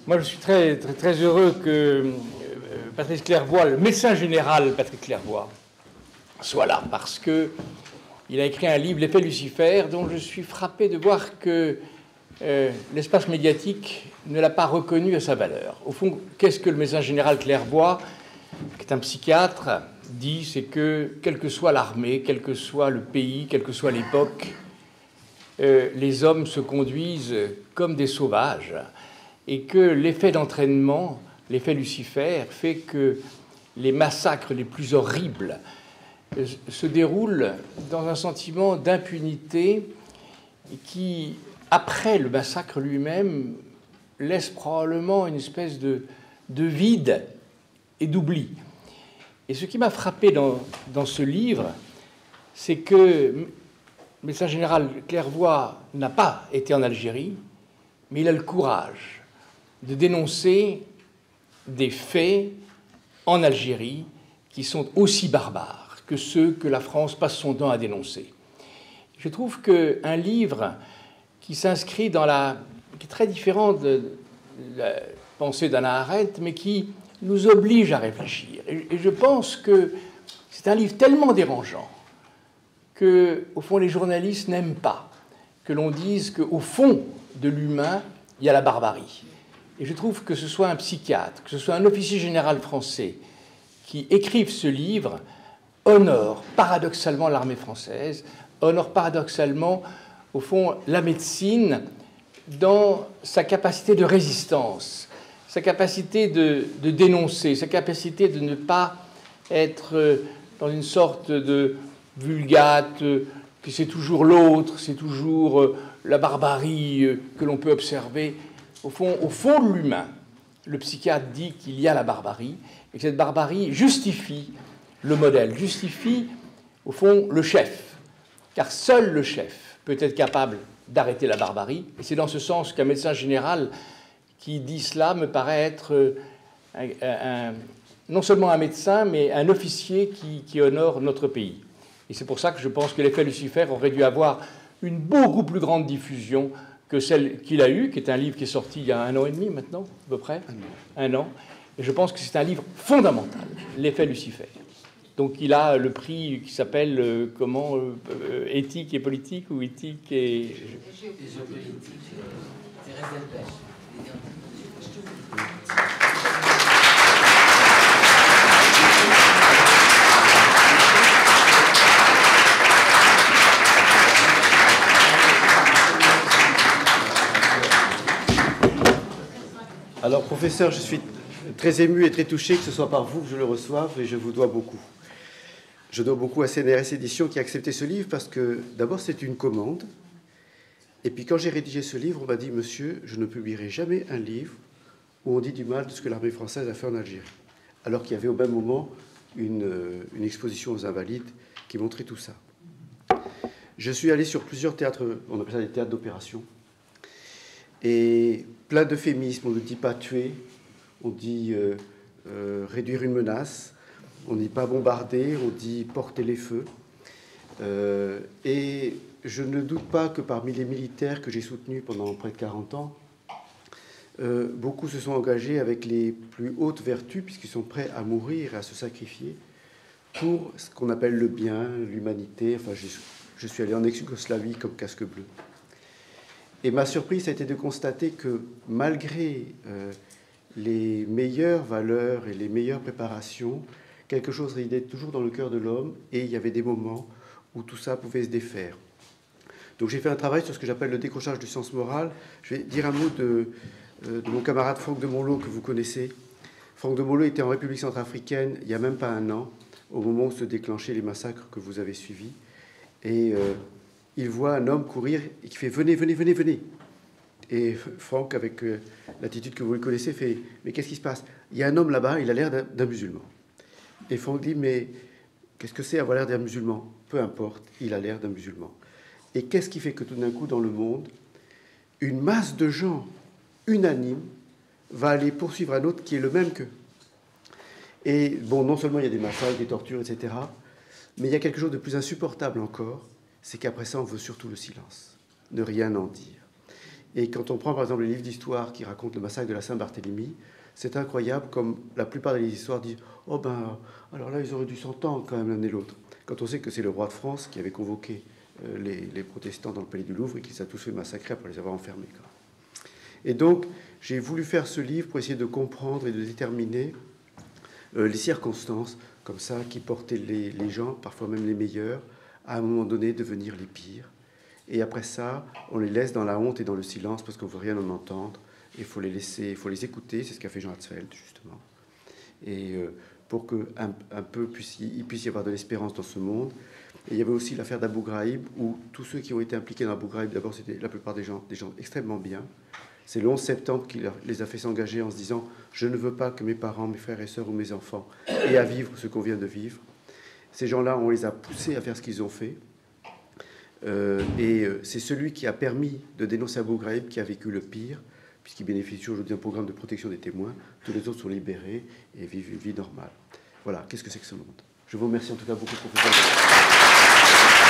Moi, je suis très, très, très heureux que Patrice Clairvoy, le médecin général Patrick Clairvoy, soit là, parce qu'il a écrit un livre, L'effet Lucifer, dont je suis frappé de voir que l'espace médiatique ne l'a pas reconnu à sa valeur. Au fond, qu'est-ce que le médecin général Clairvoy, qui est un psychiatre, dit? C'est que, quelle que soit l'armée, quel que soit le pays, quelle que soit l'époque, les hommes se conduisent comme des sauvages, et que l'effet d'entraînement, l'effet Lucifer, fait que les massacres les plus horribles se déroulent dans un sentiment d'impunité qui, après le massacre lui-même, laisse probablement une espèce de vide et d'oubli. Et ce qui m'a frappé dans ce livre, c'est que le médecin général Clairvoy n'a pas été en Algérie, mais il a le courage de dénoncer des faits en Algérie qui sont aussi barbares que ceux que la France passe son temps à dénoncer. Je trouve qu'un livre qui s'inscrit dans qui est très différent de la pensée d'Hannah Arendt, mais qui nous oblige à réfléchir. Et je pense que c'est un livre tellement dérangeant que, au fond, les journalistes n'aiment pas que l'on dise qu'au fond de l'humain, il y a la barbarie. Et je trouve que ce soit un psychiatre, que ce soit un officier général français qui écrive ce livre, honore paradoxalement l'armée française, honore paradoxalement, au fond, la médecine dans sa capacité de résistance, sa capacité de dénoncer, sa capacité de ne pas être dans une sorte de vulgate, que c'est toujours l'autre, c'est toujours la barbarie que l'on peut observer. Au fond de l'humain, le psychiatre dit qu'il y a la barbarie, et que cette barbarie justifie le modèle, justifie, au fond, le chef. Car seul le chef peut être capable d'arrêter la barbarie. Et c'est dans ce sens qu'un médecin général qui dit cela me paraît être non seulement un médecin, mais un officier qui honore notre pays. Et c'est pour ça que je pense que l'effet Lucifer aurait dû avoir une beaucoup plus grande diffusion que celle qu'il a eue, qui est un livre qui est sorti il y a 1 an et demi maintenant, à peu près, 1 an. Et je pense que c'est un livre fondamental, l'effet Lucifer. Donc il a le prix qui s'appelle éthique et politique, ou éthique et... Géopolitique. Alors, professeur, je suis très ému et très touché que ce soit par vous que je le reçoive, et je vous dois beaucoup. Je dois beaucoup à CNRS Éditions qui a accepté ce livre parce que, d'abord, c'est une commande. Et puis, quand j'ai rédigé ce livre, on m'a dit « Monsieur, je ne publierai jamais un livre où on dit du mal de ce que l'armée française a fait en Algérie. » Alors qu'il y avait au même moment une exposition aux Invalides qui montrait tout ça. Je suis allé sur plusieurs théâtres, on appelle ça des théâtres d'opération, et plein d'euphémismes. On ne dit pas tuer, on dit réduire une menace, on ne dit pas bombarder, on dit porter les feux. Et je ne doute pas que parmi les militaires que j'ai soutenus pendant près de 40 ans, beaucoup se sont engagés avec les plus hautes vertus, puisqu'ils sont prêts à mourir et à se sacrifier pour ce qu'on appelle le bien, l'humanité. Enfin, je suis allé en ex-Yougoslavie comme casque bleu. Et ma surprise, ça a été de constater que malgré les meilleures valeurs et les meilleures préparations, quelque chose résidait toujours dans le cœur de l'homme, et il y avait des moments où tout ça pouvait se défaire. Donc j'ai fait un travail sur ce que j'appelle le décrochage du sens moral. Je vais dire un mot de mon camarade Franck de Monlot, que vous connaissez. Franck de Monlot était en République centrafricaine il n'y a même pas 1 an, au moment où se déclenchaient les massacres que vous avez suivis. Et il voit un homme courir et qui fait « Venez, venez, venez, venez !» Et Franck, avec l'attitude que vous le connaissez, fait « Mais qu'est-ce qui se passe? Il y a un homme là-bas, il a l'air d'un musulman. » Et Franck dit « Mais qu'est-ce que c'est avoir l'air d'un musulman? Peu importe, il a l'air d'un musulman. » Et qu'est-ce qui fait que tout d'un coup, dans le monde, une masse de gens unanimes va aller poursuivre un autre qui est le même qu'eux? Et bon, non seulement il y a des massacres, des tortures, etc., mais il y a quelque chose de plus insupportable encore, c'est qu'après ça, on veut surtout le silence, ne rien en dire. Et quand on prend par exemple les livres d'histoire qui racontent le massacre de la Saint-Barthélemy, c'est incroyable comme la plupart des histoires disent « Oh ben, alors là, ils auraient dû s'entendre quand même l'un et l'autre ». Quand on sait que c'est le roi de France qui avait convoqué les protestants dans le palais du Louvre et qu'ils a tous fait massacrer après les avoir enfermés. Et donc, j'ai voulu faire ce livre pour essayer de comprendre et de déterminer les circonstances comme ça qui portaient les gens, parfois même les meilleurs, à un moment donné devenir les pires. Et après ça, on les laisse dans la honte et dans le silence parce qu'on ne veut rien en entendre. Il faut les laisser, il faut les écouter. C'est ce qu'a fait Jean Hatzfeld, justement. Et pour qu'un peu il puisse y avoir de l'espérance dans ce monde. Et il y avait aussi l'affaire d'Abu Ghraib, où tous ceux qui ont été impliqués dans Abu Ghraib, d'abord, c'était la plupart des gens extrêmement bien. C'est le 11 septembre qui les a fait s'engager en se disant « Je ne veux pas que mes parents, mes frères et sœurs ou mes enfants aient à vivre ce qu'on vient de vivre ». Ces gens-là, on les a poussés à faire ce qu'ils ont fait. C'est celui qui a permis de dénoncer Abu Ghraib qui a vécu le pire, puisqu'il bénéficie aujourd'hui d'un programme de protection des témoins. Tous les autres sont libérés et vivent une vie normale. Voilà, qu'est-ce que c'est que ce monde? Je vous remercie en tout cas beaucoup, professeur.